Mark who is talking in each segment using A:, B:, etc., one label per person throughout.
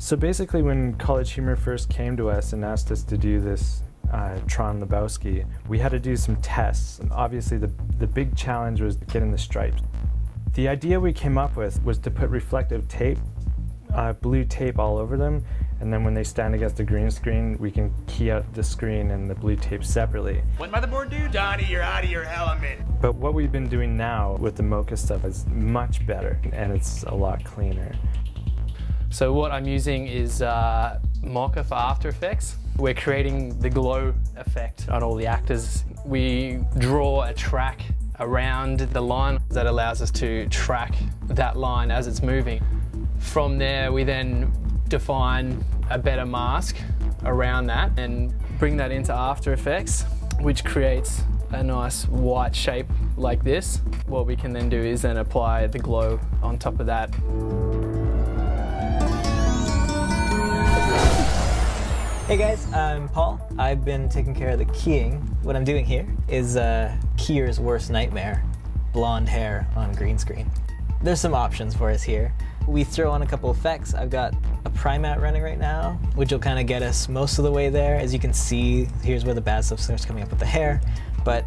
A: So basically when College Humor first came to us and asked us to do this Tron Lebowski, we had to do some tests. And obviously the big challenge was getting the stripes. The idea we came up with was to put reflective tape, blue tape all over them, and then when they stand against the green screen, we can key out the screen and the blue tape separately.
B: What motherboard, dude? Donnie, you're out of your element.
A: But what we've been doing now with the Mocha stuff is much better, and it's a lot cleaner.
C: So what I'm using is Mocha for After Effects. We're creating the glow effect on all the actors. We draw a track around the line that allows us to track that line as it's moving. From there, we then define a better mask around that and bring that into After Effects, which creates a nice white shape like this. What we can then do is then apply the glow on top of that.
D: Hey guys, I'm Paul. I've been taking care of the keying. What I'm doing here is Keyer's worst nightmare, blonde hair on green screen. There's some options for us here. We throw on a couple effects. I've got a Primat running right now, which will kind of get us most of the way there. As you can see, here's where the bad stuff starts coming up with the hair, but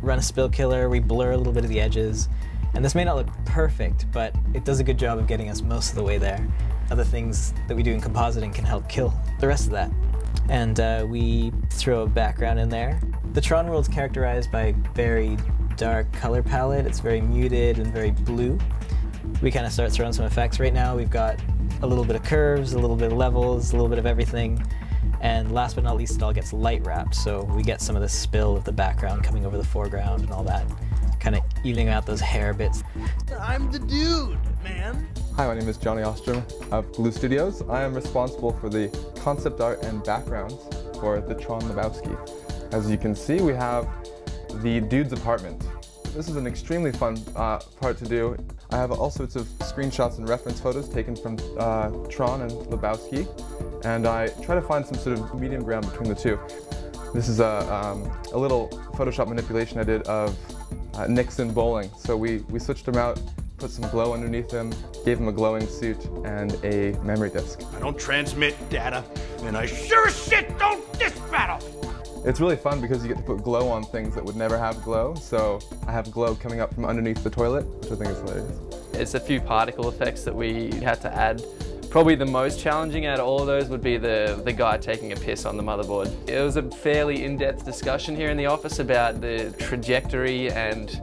D: run a spill killer, we blur a little bit of the edges, and this may not look perfect, but it does a good job of getting us most of the way there. Other things that we do in compositing can help kill the rest of that. And we throw a background in there. The Tron world's characterized by very dark color palette. It's very muted and very blue. We kind of start throwing some effects. Right now we've got a little bit of curves, a little bit of levels, a little bit of everything. And last but not least, it all gets light wrapped, so we get some of the spill of the background coming over the foreground and all that, kind of evening out those hair bits.
B: I'm the dude, man.
E: Hi, my name is Johnny Ostrom of Gloo Studios. I am responsible for the concept art and backgrounds for the Tron Lebowski. As you can see, we have the dude's apartment. This is an extremely fun part to do. I have all sorts of screenshots and reference photos taken from Tron and Lebowski, and I try to find some sort of medium ground between the two. This is a little Photoshop manipulation I did of Nixon bowling. So we switched him out, put some glow underneath him, gave him a glowing suit and a memory disk.
B: I don't transmit data, and I sure as shit don't disk battle!
E: It's really fun because you get to put glow on things that would never have glow. So I have glow coming up from underneath the toilet, which I think is hilarious.
C: It's a few particle effects that we had to add. Probably the most challenging out of all of those would be the guy taking a piss on the motherboard. It was a fairly in-depth discussion here in the office about the trajectory, and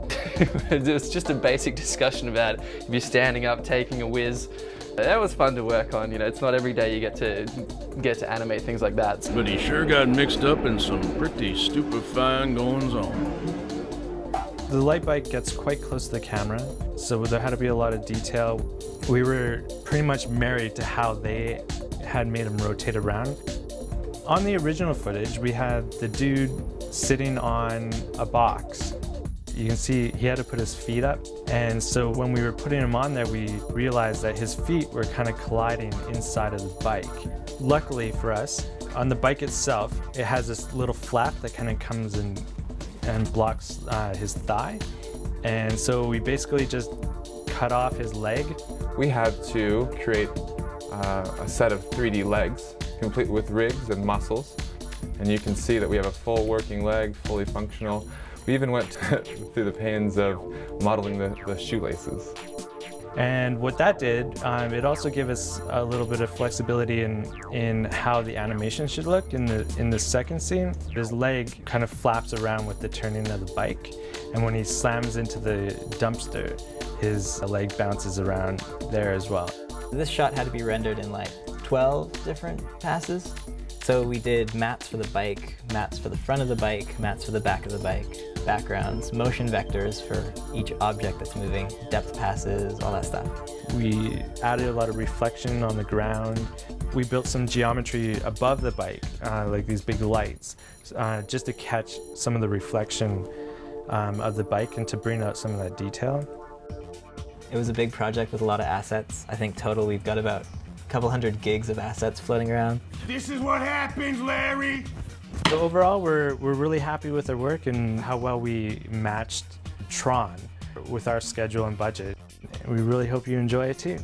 C: it was just a basic discussion about if you're standing up taking a whiz. That was fun to work on. You know, it's not every day you get to animate things like that.
F: But he sure got mixed up in some pretty stupefying goings-on.
A: The light bike gets quite close to the camera, so there had to be a lot of detail. We were pretty much married to how they had made him rotate around. On the original footage, we had the dude sitting on a box. You can see he had to put his feet up, and so when we were putting him on there, we realized that his feet were kind of colliding inside of the bike. Luckily for us, on the bike itself, it has this little flap that kind of comes in and blocks his thigh, and so we basically just cut off his leg.
E: We had to create a set of 3D legs, complete with rigs and muscles, and you can see that we have a full working leg, fully functional. We even went through the pains of modeling the shoelaces.
A: And what that did, it also gave us a little bit of flexibility in how the animation should look. In the second scene, his leg kind of flaps around with the turning of the bike, and when he slams into the dumpster, his leg bounces around there as well.
D: This shot had to be rendered in like 12 different passes. So we did maps for the bike, maps for the front of the bike, maps for the back of the bike, backgrounds, motion vectors for each object that's moving, depth passes, all that stuff.
A: We added a lot of reflection on the ground. We built some geometry above the bike, like these big lights, just to catch some of the reflection of the bike and to bring out some of that detail.
D: It was a big project with a lot of assets. I think total we've got about a couple hundred gigs of assets floating around.
B: This is what happens, Larry!
A: So overall, we're really happy with our work and how well we matched Tron with our schedule and budget. We really hope you enjoy it too.